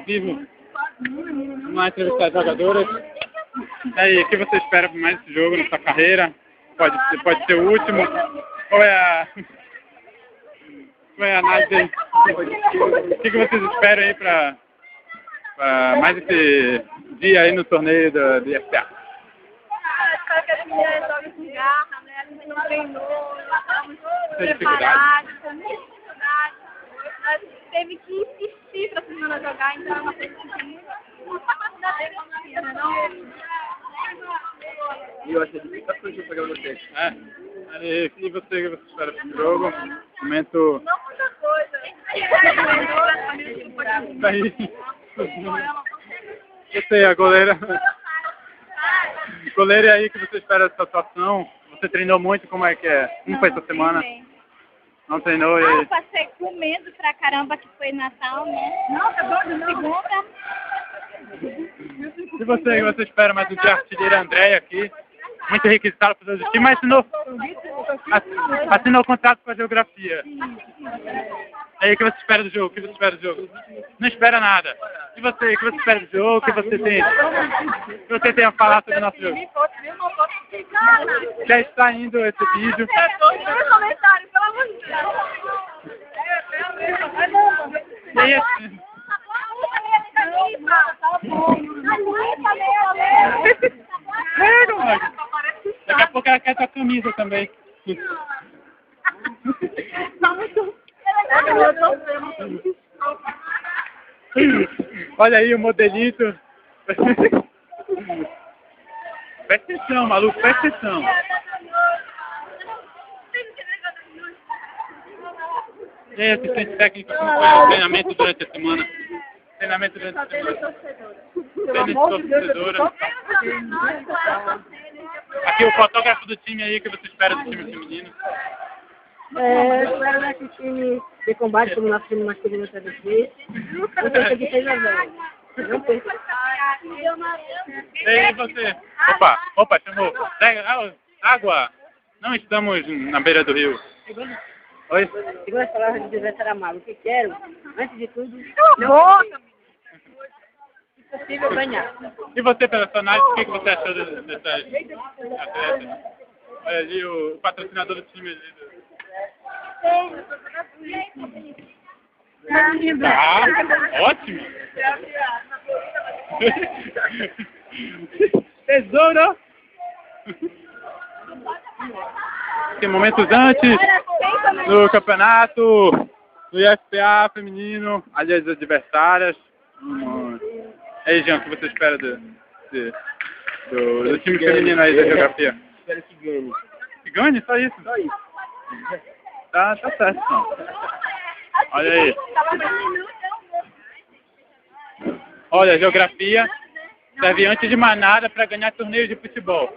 ao vivo. Vamos lá entrevistar as jogadoras. E aí, o que você espera para mais esse jogo na sua carreira? Pode ser o último? Qual é a análise aí? O que vocês esperam aí para mais esse dia aí no torneio do IFPA? Espero que as meninas joguem com garra, né? A gente não treinou, nós estamos Tem preparados, com muita dificuldade. Nós teve que insistir para as meninas jogar, então é uma coisa que tem muita capacidade de conseguir, né? E eu achei difícil para pegar vocês. E o que você espera para esse jogo? Momento... Não muita coisa. Aí. Você, a goleira. Goleira, e aí, o que você espera dessa atuação? Você treinou muito, como é que é? Como foi essa semana? Não treinou e aí? Eu passei com medo pra caramba que foi Natal, né? Não, tá doido, não. Segunda. E você, o que você espera mais do dia artilheira Andréia aqui? Muito requisitado para fazer o time, mas assinou o contrato com a geografia. E aí, o que você espera do jogo? O que você espera do jogo? Não espera nada. E você, o que você espera do jogo? O que você tem a falar sobre o nosso jogo? Já está indo esse vídeo. Comentário, pelo amor de Deus. E aí, daqui a pouco ela quer tua camisa também. Olha aí o modelito. Presta atenção, maluco, presta atenção. E aí, assistente técnico, como foi o treinamento durante a semana? Treinamento durante a semana. Tênis torcedora. Aqui o fotógrafo do time aí, o que você espera do time feminino? Eu espero nesse time de combate como nosso time masculino até depois. Eu sei que seja velho. Não penso. E aí você? Opa, chamou. Água! Não estamos na beira do rio. Oi? Segundo as palavras de José Saramago, o que quero, antes de tudo, se possível, ganhar. E você, pela sua análise, o que você achou dessas atletas? Olha ali o patrocinador do time. Ótimo! Tesouro! Tem momentos antes do campeonato do IFPA feminino, ali as adversárias. E aí, Jean, o que você espera do time feminino aí da geografia? Espero que ganhe. Que ganhe? Só isso? Só isso. Tá certo, então. Olha aí. Olha, a geografia serve antes de mais nada para ganhar torneio de futebol.